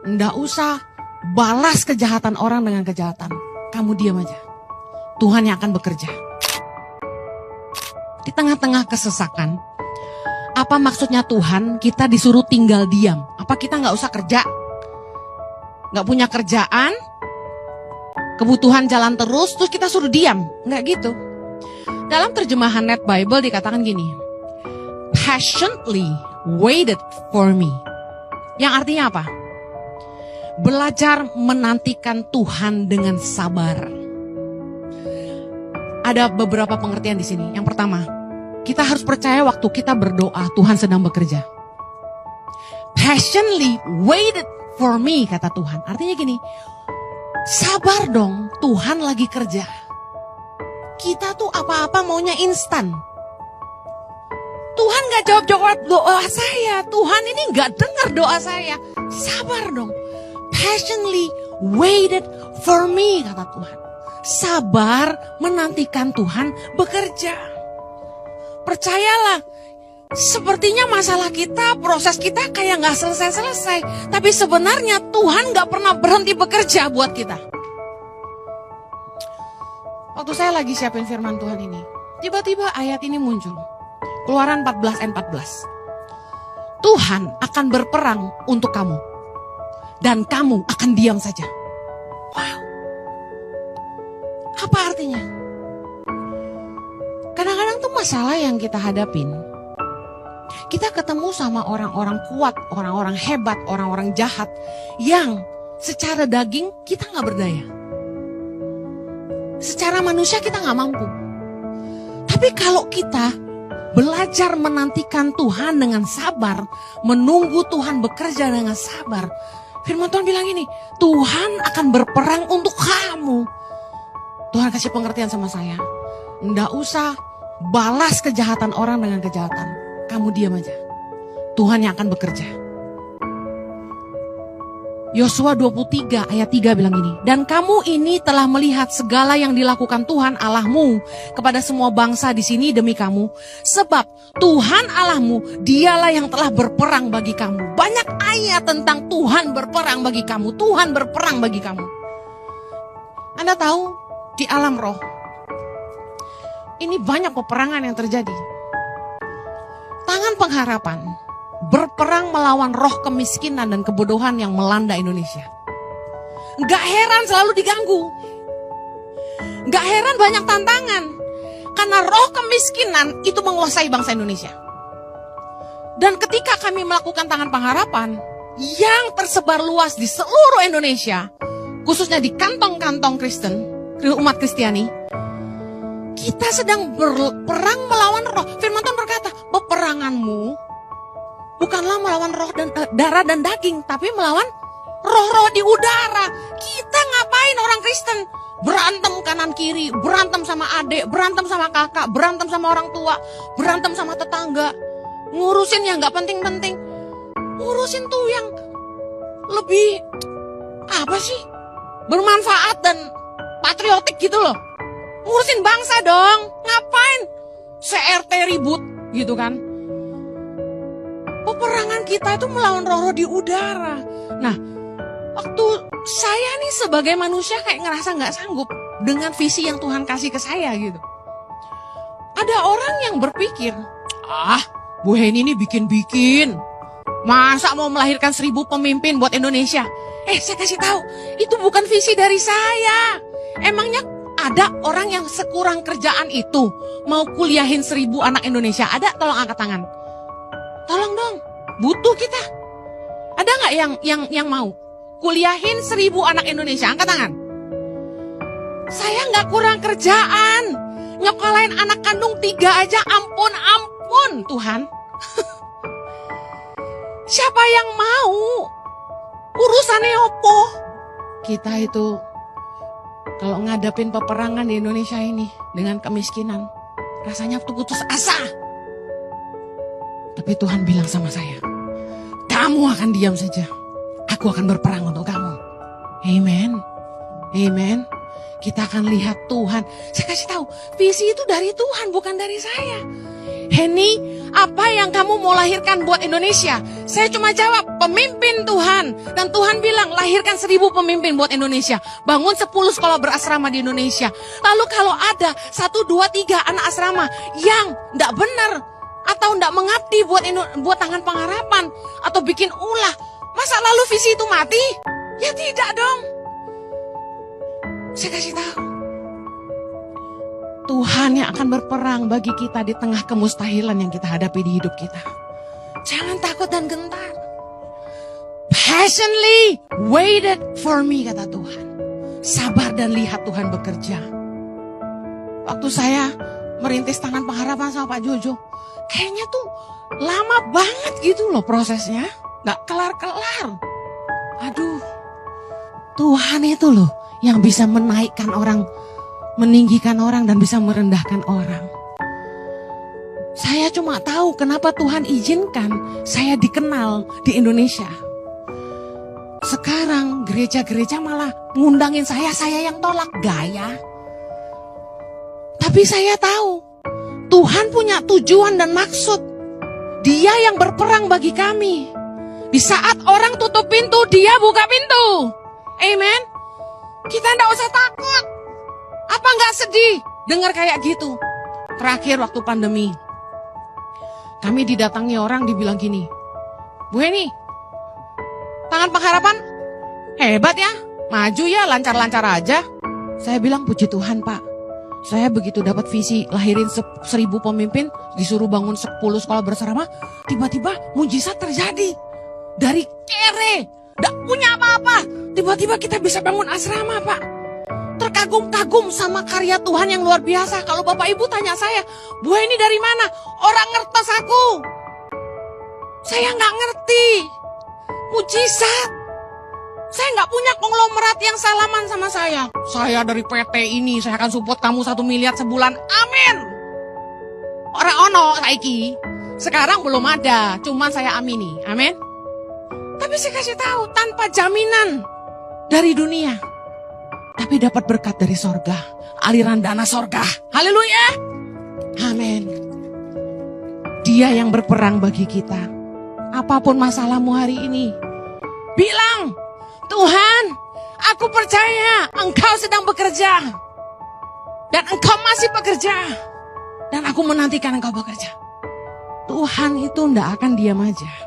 Nggak usah balas kejahatan orang dengan kejahatan. Kamu diam aja. Tuhan yang akan bekerja. Di tengah-tengah kesesakan, apa maksudnya Tuhan kita disuruh tinggal diam? Apa kita nggak usah kerja? Nggak punya kerjaan, kebutuhan jalan terus kita suruh diam? Nggak gitu. Dalam terjemahan Net Bible dikatakan gini, patiently waited for me. Yang artinya apa? Belajar menantikan Tuhan dengan sabar. Ada beberapa pengertian di sini. Yang pertama, kita harus percaya waktu kita berdoa, Tuhan sedang bekerja. Patiently waited for me, kata Tuhan. Artinya gini, sabar dong, Tuhan lagi kerja. Kita tuh apa-apa maunya instan. Tuhan gak jawab doa saya. Tuhan ini gak dengar doa saya. Sabar dong. Patiently waited for me, kata Tuhan. Sabar menantikan Tuhan bekerja. Percayalah, sepertinya masalah kita, proses kita kayak gak selesai-selesai. Tapi sebenarnya Tuhan gak pernah berhenti bekerja buat kita. Waktu saya lagi siapin firman Tuhan ini, tiba-tiba ayat ini muncul. Keluaran 14 ayat 14. Tuhan akan berperang untuk kamu. Dan kamu akan diam saja. Wow. Apa artinya? Kadang-kadang tuh masalah yang kita hadapin, kita ketemu sama orang-orang kuat, orang-orang hebat, orang-orang jahat, yang secara daging kita gak berdaya. Secara manusia kita gak mampu. Tapi kalau kita belajar menantikan Tuhan dengan sabar, menunggu Tuhan bekerja dengan sabar, firman Tuhan bilang ini, Tuhan akan berperang untuk kamu. Tuhan kasih pengertian sama saya, nggak usah balas kejahatan orang dengan kejahatan. Kamu diam aja. Tuhan yang akan bekerja. Yosua 23 ayat 3 bilang gini, dan kamu ini telah melihat segala yang dilakukan Tuhan Allahmu kepada semua bangsa di sini demi kamu. Sebab Tuhan Allahmu, dialah yang telah berperang bagi kamu. Banyak ayat tentang Tuhan berperang bagi kamu. Tuhan berperang bagi kamu. Anda tahu, di alam roh, ini banyak peperangan yang terjadi. Tangan pengharapan berperang melawan roh kemiskinan dan kebodohan yang melanda Indonesia. Gak heran selalu diganggu. Gak heran banyak tantangan. Karena roh kemiskinan itu menguasai bangsa Indonesia. Dan ketika kami melakukan tangan pengharapan yang tersebar luas di seluruh Indonesia, khususnya di kantong-kantong Kristen, umat Kristiani, kita sedang berperang melawan roh. Firman Tuhan berkata, peperanganmu bukanlah melawan roh dan darah dan daging, tapi melawan roh-roh di udara. Kita ngapain orang Kristen? Berantem kanan kiri, berantem sama adik, berantem sama kakak, berantem sama orang tua, berantem sama tetangga. Ngurusin yang gak penting-penting. Ngurusin tuh yang lebih, apa sih? Bermanfaat dan patriotik gitu loh. Ngurusin bangsa dong. Ngapain? CRT ribut gitu kan. Peperangan kita itu melawan roh-roh di udara. Nah, waktu saya nih sebagai manusia kayak ngerasa gak sanggup dengan visi yang Tuhan kasih ke saya gitu. Ada orang yang berpikir, Bu Heni ini bikin-bikin. Masa mau melahirkan 1000 pemimpin buat Indonesia? Saya kasih tahu, itu bukan visi dari saya. Emangnya ada orang yang sekurang kerjaan itu mau kuliahin 1000 anak Indonesia? Ada? Tolong angkat tangan. Tolong dong, butuh kita. Ada nggak yang mau kuliahin 1000 anak Indonesia? Angkat tangan. Saya nggak kurang kerjaan, nyokolain anak kandung 3 aja, ampun Tuhan. Siapa yang mau? Urusannya opo? Kita itu kalau ngadapin peperangan di Indonesia ini dengan kemiskinan, rasanya tuh putus asa. Tapi Tuhan bilang sama saya, kamu akan diam saja. Aku akan berperang untuk kamu. Amen. Amen. Kita akan lihat Tuhan. Saya kasih tahu, visi itu dari Tuhan, bukan dari saya. Henny, apa yang kamu mau lahirkan buat Indonesia? Saya cuma jawab, pemimpin Tuhan. Dan Tuhan bilang, lahirkan 1000 pemimpin buat Indonesia. Bangun 10 sekolah berasrama di Indonesia. Lalu kalau ada 1, 2, 3 anak asrama yang tidak benar, atau tidak mengabdi buat tangan pengharapan, atau bikin ulah, masa lalu visi itu mati? Ya tidak dong. Saya kasih tahu, Tuhan yang akan berperang bagi kita di tengah kemustahilan yang kita hadapi di hidup kita. Jangan takut dan gentar. Patiently waited for me, kata Tuhan. Sabar dan lihat Tuhan bekerja. Waktu saya merintis tangan pengharapan sama Pak Jojo, kayaknya tuh lama banget gitu loh prosesnya. Gak kelar-kelar. Aduh, Tuhan itu loh yang bisa menaikkan orang, meninggikan orang dan bisa merendahkan orang. Saya cuma tahu kenapa Tuhan izinkan saya dikenal di Indonesia. Sekarang gereja-gereja malah ngundangin saya yang tolak gaya. Tapi saya tahu Tuhan punya tujuan dan maksud. Dia yang berperang bagi kami. Di saat orang tutup pintu, Dia buka pintu. Amen. Kita enggak usah takut. Apa nggak sedih dengar kayak gitu? Terakhir waktu pandemi, kami didatangi orang dibilang gini, Bu Henny, tangan pengharapan hebat ya, maju ya, lancar-lancar aja. Saya bilang puji Tuhan Pak, saya begitu dapat visi lahirin 1000 pemimpin, disuruh bangun 10 sekolah berasrama, tiba-tiba mujizat terjadi. Dari kere, gak punya apa-apa, tiba-tiba kita bisa bangun asrama Pak. Terkagum-kagum sama karya Tuhan yang luar biasa. Kalau Bapak Ibu tanya saya, Bu ini dari mana? Orang ngertos aku. Saya nggak ngerti. Mujizat. Saya nggak punya konglomerat yang salaman sama saya. Saya dari PT ini, saya akan support kamu 1 miliar sebulan. Amin. Orang ono saiki. Sekarang belum ada, cuman saya amini. Amin. Tapi saya kasih tahu, tanpa jaminan dari dunia, tapi dapat berkat dari sorga, aliran dana sorga. Haleluya. Amin. Dia yang berperang bagi kita. Apapun masalahmu hari ini, bilang, Tuhan, aku percaya Engkau sedang bekerja. Dan Engkau masih bekerja. Dan aku menantikan Engkau bekerja. Tuhan itu tidak akan diam aja.